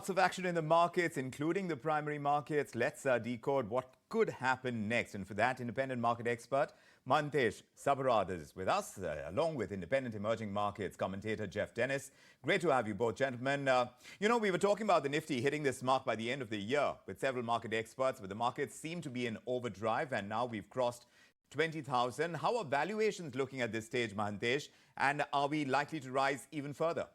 Lots of action in the markets, including the primary markets. Let's decode what could happen next. And for that, independent market expert Mahantesh Sabarad is with us, along with independent emerging markets commentator Geoff Dennis. Great to have you both, gentlemen. We were talking about the Nifty hitting this mark by the end of the year with several market experts, but the markets seem to be in overdrive, and now we've crossed 20,000. How are valuations looking at this stage, Mahantesh? And are we likely to rise even further?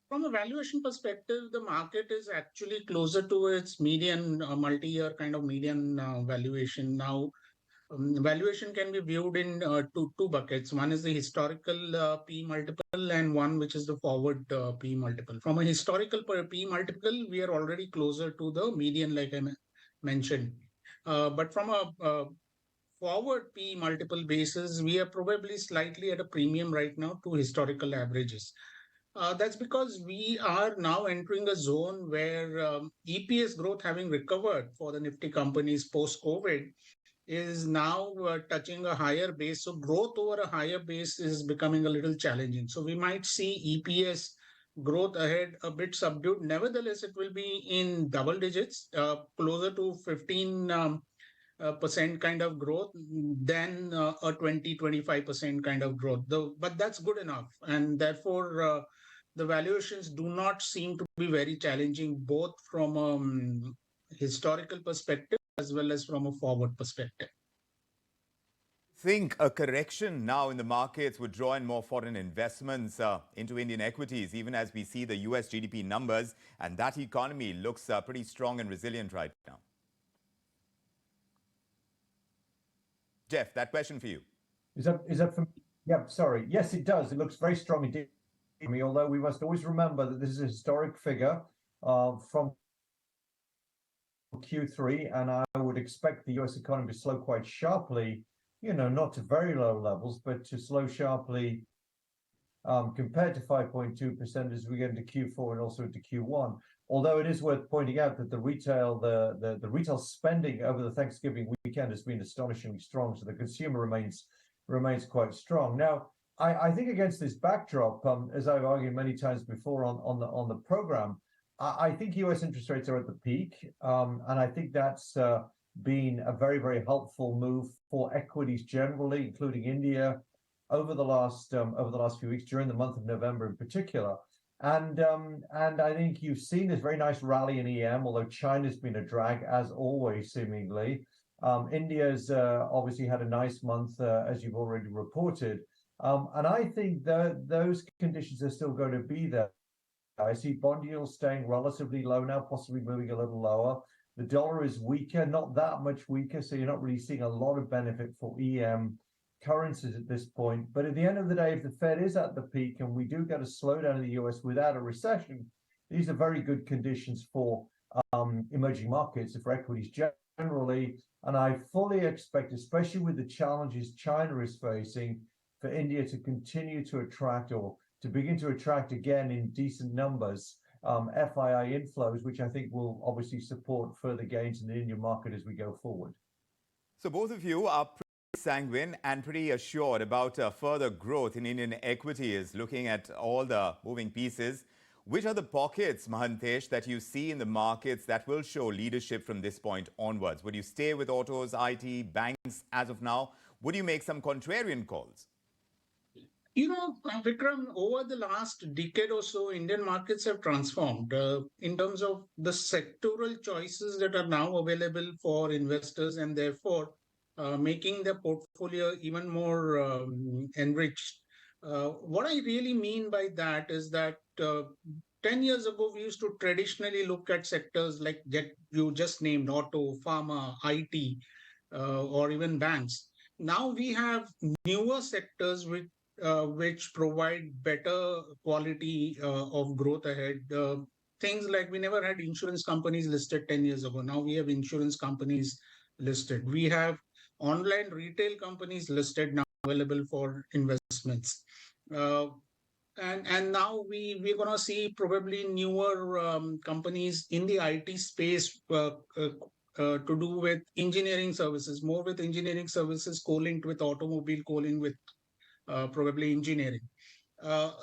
From a valuation perspective, the market is actually closer to its median, multi-year kind of median valuation. Now, valuation can be viewed in two buckets. One is the historical P multiple and one which is the forward P multiple. From a historical P multiple, we are already closer to the median, like I mentioned. But from a forward P multiple basis, we are probably slightly at a premium right now to historical averages. That's because we are now entering a zone where EPS growth, having recovered for the Nifty companies post-COVID, is now touching a higher base. So growth over a higher base is becoming a little challenging. So we might see EPS growth ahead a bit subdued. Nevertheless, it will be in double digits, closer to 15% kind of growth than a 20-25% kind of growth. But that's good enough. And therefore, the valuations do not seem to be very challenging, both from a historical perspective as well as from a forward perspective. Think a correction now in the markets would draw in more foreign investments into Indian equities, even as we see the US GDP numbers, and that economy looks pretty strong and resilient right now. Geoff, that question for you. Is that for me? Yeah, sorry. Yes, it does. It looks very strong indeed. Although we must always remember that this is a historic figure from Q3, and I would expect the US economy to slow quite sharply, not to very low levels, but to slow sharply compared to 5.2% as we get into Q4 and also into Q1. Although it is worth pointing out that the retail spending over the Thanksgiving weekend has been astonishingly strong, so the consumer remains quite strong. Now, I think against this backdrop, as I've argued many times before on the program, I think US interest rates are at the peak, and I think that's been a very, very helpful move for equities generally, including India, over the last few weeks, during the month of November in particular. And I think you've seen this very nice rally in EM, although China's been a drag as always, seemingly. India's obviously had a nice month, as you've already reported. And I think that those conditions are still going to be there. I see bond yields staying relatively low now, possibly moving a little lower. The dollar is weaker, not that much weaker, so you're not really seeing a lot of benefit for EM currencies at this point. But at the end of the day, if the Fed is at the peak and we do get a slowdown in the US without a recession, these are very good conditions for emerging markets and for equities generally. And I fully expect, especially with the challenges China is facing, for India to continue to attract, or to begin to attract again in decent numbers, FII inflows, which I think will obviously support further gains in the Indian market as we go forward. So both of you are pretty sanguine and pretty assured about further growth in Indian equities, looking at all the moving pieces. Which are the pockets, Mahantesh, that you see in the markets that will show leadership from this point onwards? Would you stay with autos, IT, banks as of now? Would you make some contrarian calls? Vikram, over the last decade or so, Indian markets have transformed in terms of the sectoral choices that are now available for investors, and therefore making their portfolio even more enriched. What I really mean by that is that 10 years ago, we used to traditionally look at sectors like you just named, auto, pharma, IT, or even banks. Now we have newer sectors which provide better quality of growth ahead. Things like we never had insurance companies listed 10 years ago. Now we have insurance companies listed. We have online retail companies listed now, available for investments. And now we're going to see probably newer companies in the IT space to do with engineering services, more with engineering services co-linked with automobile, co-linked with probably engineering.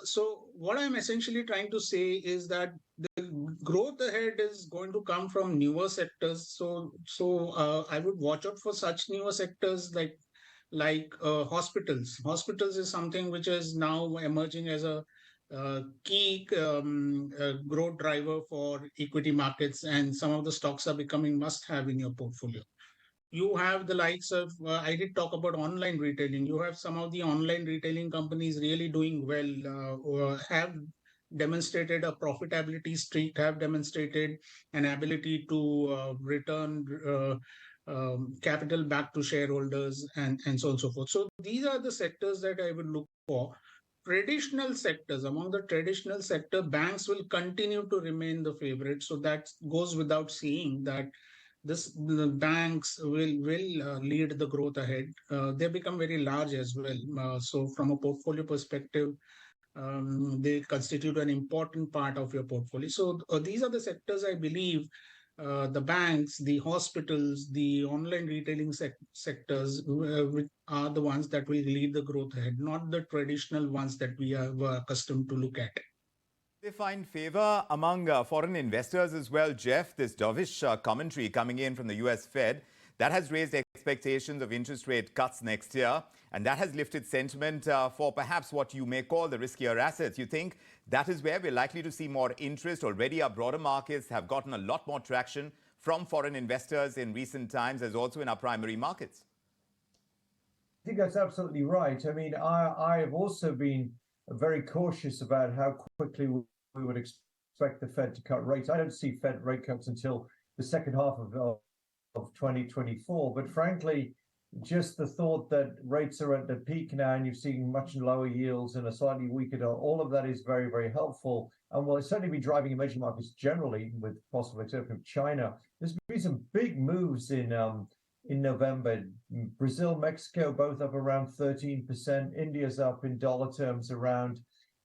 So what I'm essentially trying to say is that the growth ahead is going to come from newer sectors. So I would watch out for such newer sectors like hospitals. Hospitals is something which is now emerging as a key growth driver for equity markets, and some of the stocks are becoming must-have in your portfolio. You have the likes of, I did talk about online retailing. You have some of the online retailing companies really doing well, or have demonstrated a profitability streak, have demonstrated an ability to return capital back to shareholders, and so on and so forth. So these are the sectors that I would look for. Traditional sectors, among the traditional sector, banks will continue to remain the favorite. So that goes without saying that the banks will lead the growth ahead. They become very large as well. So from a portfolio perspective, they constitute an important part of your portfolio. So these are the sectors I believe, the banks, the hospitals, the online retailing sectors, which are the ones that will lead the growth ahead, not the traditional ones that we are accustomed to look at. They find favor among foreign investors as well, Geoff. This dovish commentary coming in from the US Fed, that has raised expectations of interest rate cuts next year, and that has lifted sentiment for perhaps what you may call the riskier assets. You think that is where we're likely to see more interest? Already our broader markets have gotten a lot more traction from foreign investors in recent times, as also in our primary markets. I think that's absolutely right. I mean, I have also been very cautious about how quickly we would expect the Fed to cut rates. I don't see Fed rate cuts until the second half of 2024. But frankly, just the thought that rates are at the peak now and you're seeing much lower yields and a slightly weaker dollar, all of that is very, very helpful. And will certainly be driving emerging markets generally, with possible exception of China. There's been some big moves in November. Brazil, Mexico, both up around 13%. India's up in dollar terms around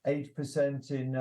8% in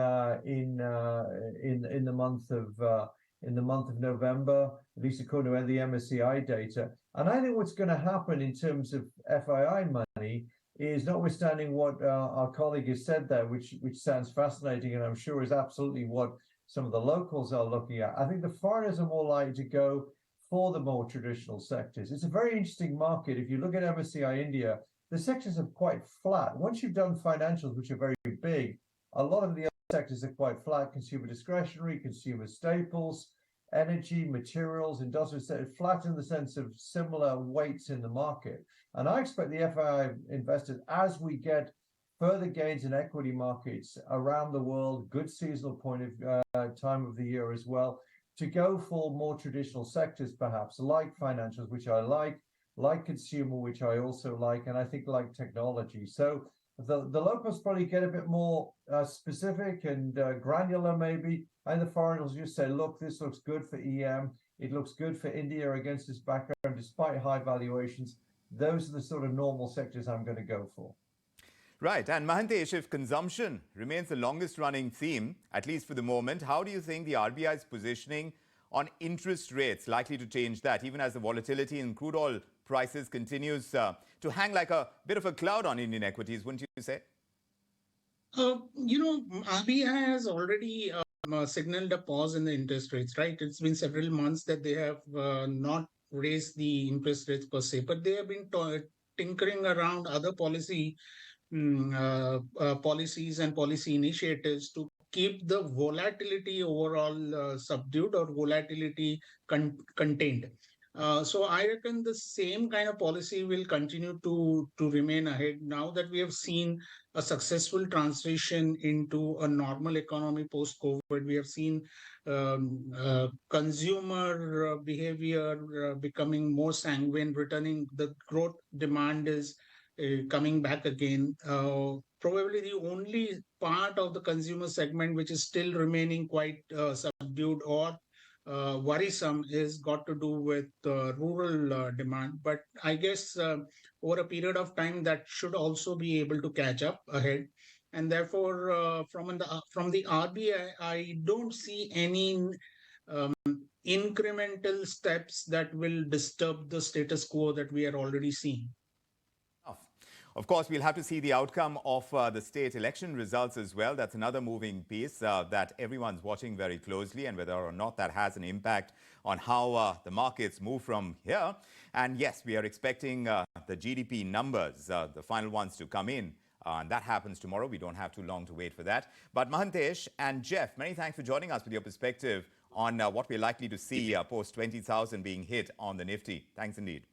the month of November, at least according to the MSCI data. And I think what's going to happen in terms of FII money is, notwithstanding what our colleague has said there, which sounds fascinating, and I'm sure is absolutely what some of the locals are looking at. I think the foreigners are more likely to go for the more traditional sectors. It's a very interesting market. If you look at MSCI India, the sectors are quite flat. Once you've done financials, which are very big, a lot of the other sectors are quite flat. Consumer discretionary, consumer staples, energy, materials, industrial, flat in the sense of similar weights in the market. And I expect the FII investors, as we get further gains in equity markets around the world, good seasonal point of time of the year as well, to go for more traditional sectors, perhaps like financials, which I like consumer, which I also like, and I think like technology. So the locals probably get a bit more specific and granular maybe, and the foreigners just say, look, this looks good for EM, it looks good for India against this background, despite high valuations. Those are the sort of normal sectors I'm going to go for. Right. And Mahantesh, if consumption remains the longest running theme, at least for the moment, how do you think the RBI's positioning on interest rates likely to change that, even as the volatility in crude oil prices continues to hang like a bit of a cloud on Indian equities, wouldn't you say? RBI has already signaled a pause in the interest rates, right? It's been several months that they have not raised the interest rates per se, but they have been tinkering around other policies and policy initiatives to keep the volatility overall subdued, or volatility contained. So I reckon the same kind of policy will continue to remain ahead, now that we have seen a successful transition into a normal economy post-COVID. We have seen consumer behavior becoming more sanguine, returning. The growth demand is coming back again. Probably the only part of the consumer segment which is still remaining quite subdued or worrisome is got to do with rural demand. But I guess over a period of time that should also be able to catch up ahead. And therefore, from the RBI, I don't see any incremental steps that will disturb the status quo that we are already seeing. Of course, we'll have to see the outcome of the state election results as well. That's another moving piece that everyone's watching very closely, and whether or not that has an impact on how the markets move from here. And yes, we are expecting the GDP numbers, the final ones, to come in. And that happens tomorrow. We don't have too long to wait for that. But Mahantesh and Geoff, many thanks for joining us with your perspective on what we're likely to see post 20,000 being hit on the Nifty. Thanks indeed.